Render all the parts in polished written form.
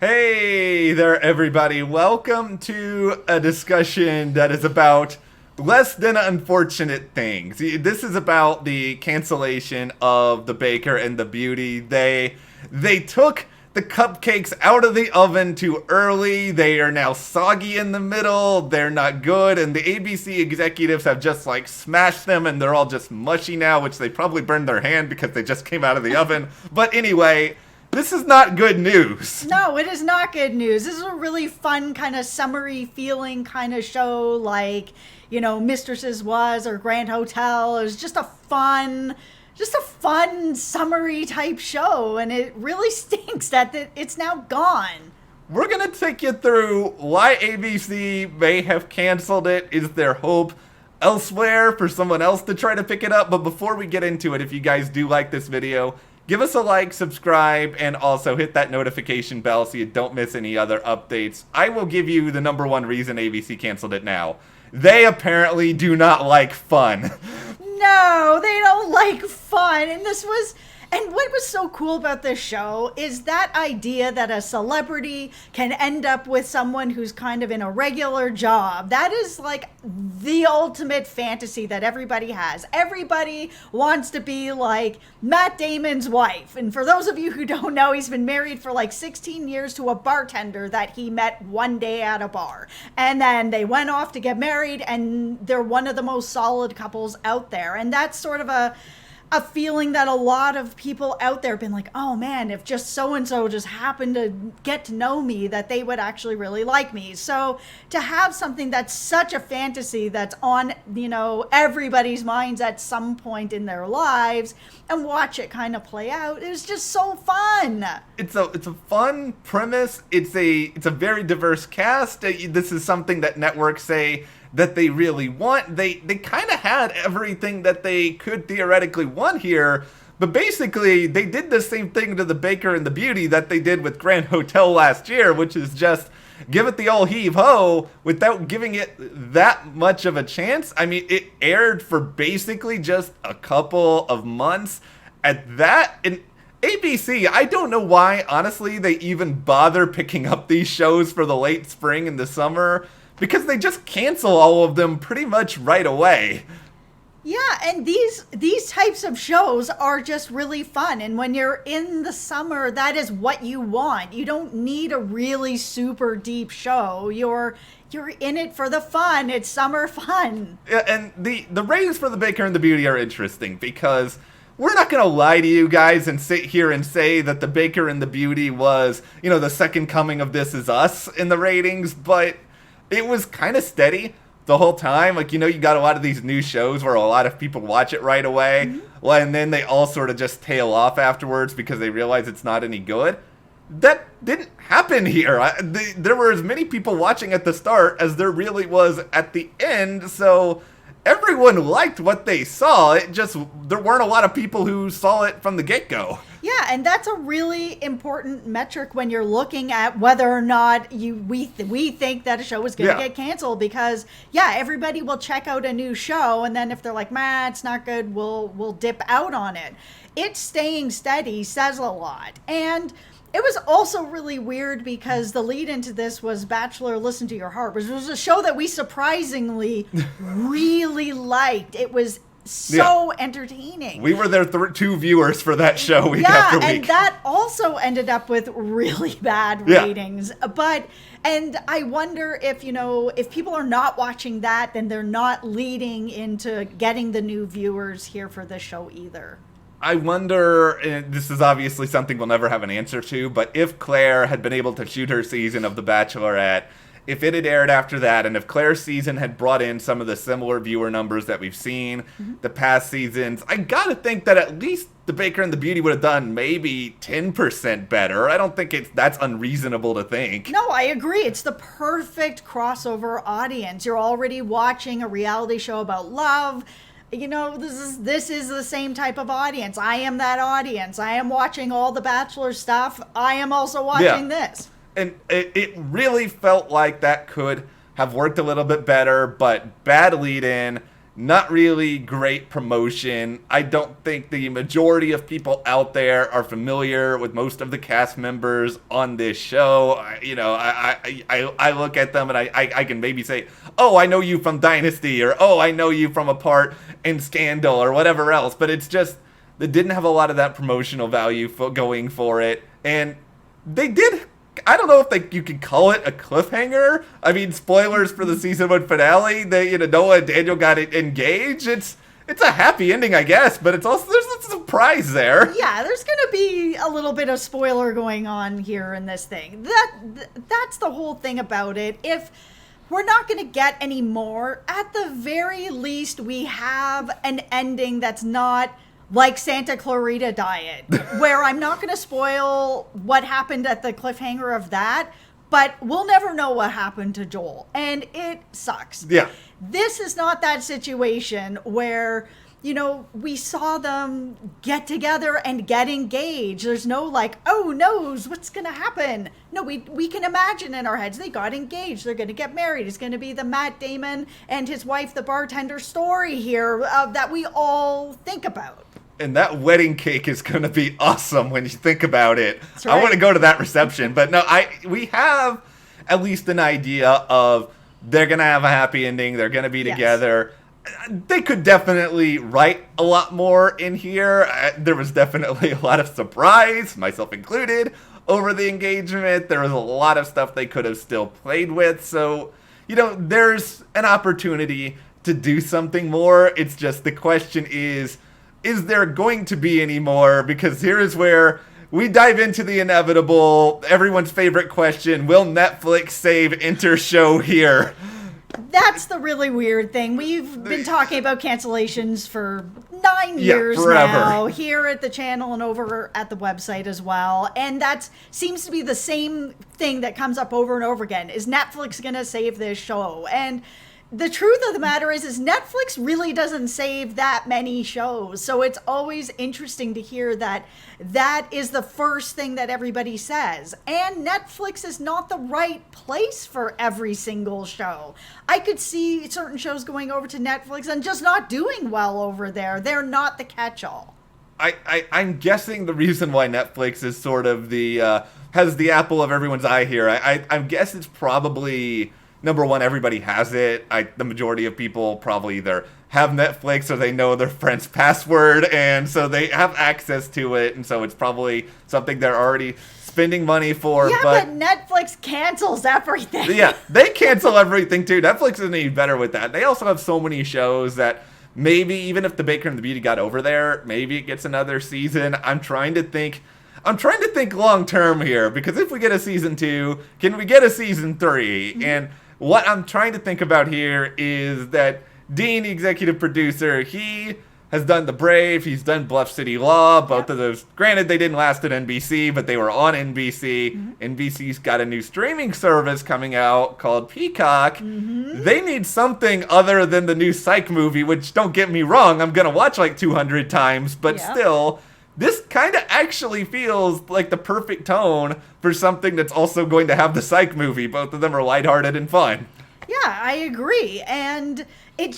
Hey there, everybody. Welcome to a discussion that is about less than unfortunate things. This is about the cancellation of The Baker and the Beauty. They took the cupcakes out of the oven too early. They are now soggy in the middle. They're not good. And the ABC executives have just like smashed them and they're all just mushy now, which they probably burned their hand because they just came out of the oven. But anyway, this is not good news. No, it is not good news. This is a really fun kind of summery feeling kind of show like, Mistresses was or Grand Hotel. It was just a fun summery type show. And it really stinks that it's now gone. We're going to take you through why ABC may have canceled it. Is there hope elsewhere for someone else to try to pick it up? But before we get into it, if you guys do like this video, give us a like, subscribe, and also hit that notification bell so you don't miss any other updates. I will give you the number one reason ABC canceled it now. They apparently do not like fun. No, they don't like fun. And what was so cool about this show is that idea that a celebrity can end up with someone who's kind of in a regular job. That is like the ultimate fantasy that everybody has. Everybody wants to be like Matt Damon's wife. And for those of you who don't know, he's been married for like 16 years to a bartender that he met one day at a bar. And then they went off to get married, and they're one of the most solid couples out there. And that's sort of a feeling that a lot of people out there have been like, oh man, if just so-and-so just happened to get to know me, that they would actually really like me. So to have something that's such a fantasy that's on, everybody's minds at some point in their lives and watch it kind of play out is just so fun. It's a fun premise. It's a very diverse cast. This is something that networks say that they really want. They kind of had everything that they could theoretically want here, but basically they did the same thing to The Baker and the Beauty that they did with Grand Hotel last year, which is just give it the old heave-ho without giving it that much of a chance. I mean, it aired for basically just a couple of months at that, and ABC, I don't know why, honestly, they even bother picking up these shows for the late spring and the summer, because they just cancel all of them pretty much right away. Yeah, and these types of shows are just really fun. And when you're in the summer, that is what you want. You don't need a really super deep show. You're in it for the fun. It's summer fun. Yeah, and the ratings for The Baker and the Beauty are interesting because we're not going to lie to you guys and sit here and say that The Baker and the Beauty was, the second coming of This Is Us in the ratings, but it was kind of steady the whole time. Like, you got a lot of these new shows where a lot of people watch it right away. Mm-hmm. Well, and then they all sort of just tail off afterwards because they realize it's not any good. That didn't happen here. There were as many people watching at the start as there really was at the end. So everyone liked what they saw. It just, there weren't a lot of people who saw it from the get-go. Yeah, and that's a really important metric when you're looking at whether or not we think that a show is going to get canceled, because everybody will check out a new show, and then if they're like, man, it's not good, we'll dip out on it. It staying steady says a lot. And it was also really weird because the lead into this was Bachelor Listen to Your Heart, which was a show that we surprisingly really liked. It was so entertaining. We were their two viewers for that show week after week. And that also ended up with really bad ratings. And I wonder if, if people are not watching that, then they're not leading into getting the new viewers here for this show either. I wonder, and this is obviously something we'll never have an answer to, but if Claire had been able to shoot her season of The Bachelorette, if it had aired after that, and if Claire's season had brought in some of the similar viewer numbers that we've seen the past seasons, I gotta think that at least The Baker and the Beauty would have done maybe 10% better. I don't think that's unreasonable to think. No, I agree. It's the perfect crossover audience. You're already watching a reality show about love. This is the same type of audience. I am that audience. I am watching all the Bachelor stuff. I am also watching this. And it really felt like that could have worked a little bit better, but bad lead-in. not really great promotion. I don't think the majority of people out there are familiar with most of the cast members on this show. I look at them and I can maybe say, oh, I know you from Dynasty, or oh, I know you from a part in Scandal, or whatever else. But it's just, they didn't have a lot of that promotional value going for it. And they did, I don't know if you could call it a cliffhanger. I mean, spoilers for the season 1 finale. Noah and Daniel got engaged. It's a happy ending, I guess, but it's also, there's a surprise there. Yeah, there's going to be a little bit of spoiler going on here in this thing. That's the whole thing about it. If we're not going to get any more, at the very least, we have an ending that's not like Santa Clarita Diet, where I'm not going to spoil what happened at the cliffhanger of that, but we'll never know what happened to Joel, and it sucks. Yeah. This is not that situation where, we saw them get together and get engaged. There's no like, oh, knows what's going to happen. No, we can imagine in our heads, they got engaged. They're going to get married. It's going to be the Matt Damon and his wife, the bartender story here that we all think about. And that wedding cake is going to be awesome when you think about it. That's right. I want to go to that reception. But no, we have at least an idea of they're going to have a happy ending. They're going to be together. They could definitely write a lot more in here. There was definitely a lot of surprise, myself included, over the engagement. There was a lot of stuff they could have still played with. So, there's an opportunity to do something more. It's just the question is there going to be any more? Because here is where we dive into the inevitable, everyone's favorite question: will Netflix save Intershow here? That's the really weird thing. We've been talking about cancellations for 9 years now, here at the channel and over at the website as well. And that seems to be the same thing that comes up over and over again. Is Netflix going to save this show? And the truth of the matter is Netflix really doesn't save that many shows. So it's always interesting to hear that is the first thing that everybody says. And Netflix is not the right place for every single show. I could see certain shows going over to Netflix and just not doing well over there. They're not the catch-all. I'm guessing the reason why Netflix is sort of has the apple of everyone's eye here. I guess it's probably, number one, everybody has it. The majority of people probably either have Netflix or they know their friend's password, and so they have access to it, and so it's probably something they're already spending money for. Yeah, but Netflix cancels everything. Yeah, they cancel everything too. Netflix isn't any better with that. They also have so many shows that maybe even if The Baker and the Beauty got over there, maybe it gets another season. I'm trying to think long term here, because if we get a season 2, can we get a season 3? Mm-hmm. And what I'm trying to think about here is that Dean, the executive producer, he has done The Brave, he's done Bluff City Law, both of those. Granted, they didn't last at NBC, but they were on NBC. Mm-hmm. NBC's got a new streaming service coming out called Peacock. Mm-hmm. They need something other than the new Psych movie, which, don't get me wrong, I'm going to watch like 200 times, but still, this kind of actually feels like the perfect tone for something that's also going to have the Psych movie. Both of them are lighthearted and fun. Yeah, I agree. And it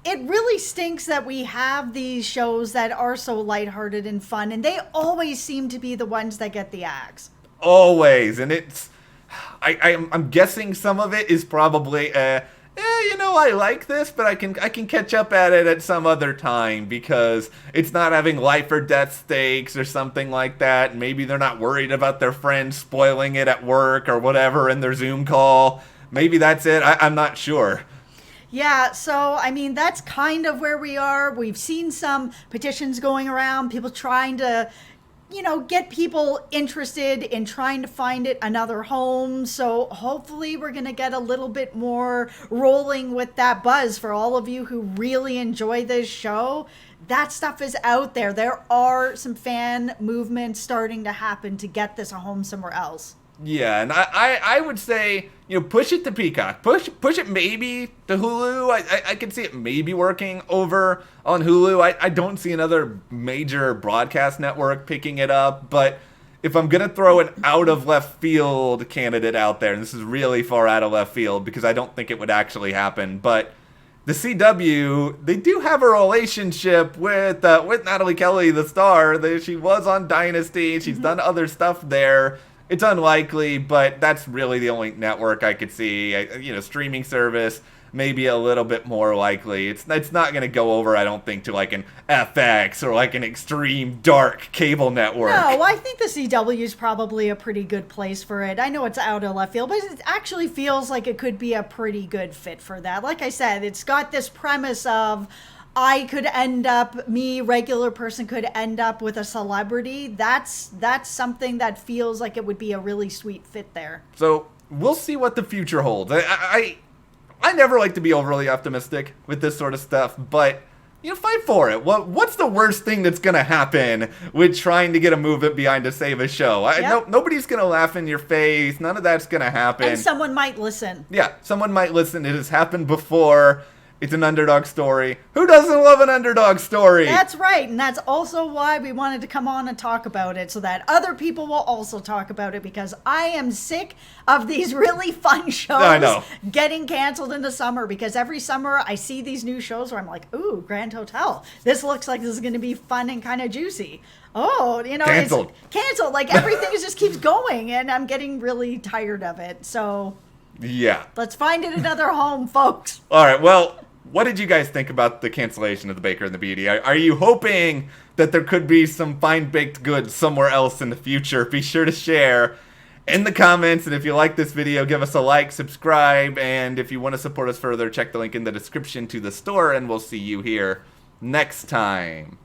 really stinks that we have these shows that are so lighthearted and fun, and they always seem to be the ones that get the axe. Always. And I'm guessing some of it is probably I like this, but I can catch up at it at some other time, because it's not having life or death stakes or something like that. Maybe they're not worried about their friends spoiling it at work or whatever in their Zoom call. Maybe that's it. I'm not sure. Yeah, so, I mean, that's kind of where we are. We've seen some petitions going around, people trying to, get people interested in trying to find it another home. So hopefully we're going to get a little bit more rolling with that buzz for all of you who really enjoy this show. That stuff is out there. There are some fan movements starting to happen to get this a home somewhere else. Yeah, and I would say, push it to Peacock. Push it maybe to Hulu. I can see it maybe working over on Hulu. I don't see another major broadcast network picking it up. But if I'm going to throw an out-of-left field candidate out there, and this is really far out of left field because I don't think it would actually happen, but the CW, they do have a relationship with Natalie Kelly, the star. She was on Dynasty. She's done other stuff there. It's unlikely, but that's really the only network I could see. Streaming service, maybe a little bit more likely. It's not going to go over, I don't think, to like an FX or like an extreme dark cable network. No, I think the CW is probably a pretty good place for it. I know it's out of left field, but it actually feels like it could be a pretty good fit for that. Like I said, it's got this premise of regular person could end up with a celebrity. That's something that feels like it would be a really sweet fit there. So we'll see what the future holds. I never like to be overly optimistic with this sort of stuff, but fight for it. What's the worst thing that's gonna happen with trying to get a movement behind to save a show? Nobody's gonna laugh in your face. None of that's gonna happen. And someone might listen. Yeah, someone might listen. It has happened before. It's an underdog story. Who doesn't love an underdog story? That's right, and that's also why we wanted to come on and talk about it, so that other people will also talk about it, because I am sick of these really fun shows getting canceled in the summer, because every summer I see these new shows where I'm like, ooh, Grand Hotel. This looks like this is going to be fun and kind of juicy. Oh, canceled. It's canceled. Like, everything just keeps going, and I'm getting really tired of it, so... Yeah. Let's find it another home, folks. All right, well... What did you guys think about the cancellation of The Baker and the Beatty? Are you hoping that there could be some fine-baked goods somewhere else in the future? Be sure to share in the comments, and if you like this video, give us a like, subscribe, and if you want to support us further, check the link in the description to the store, and we'll see you here next time.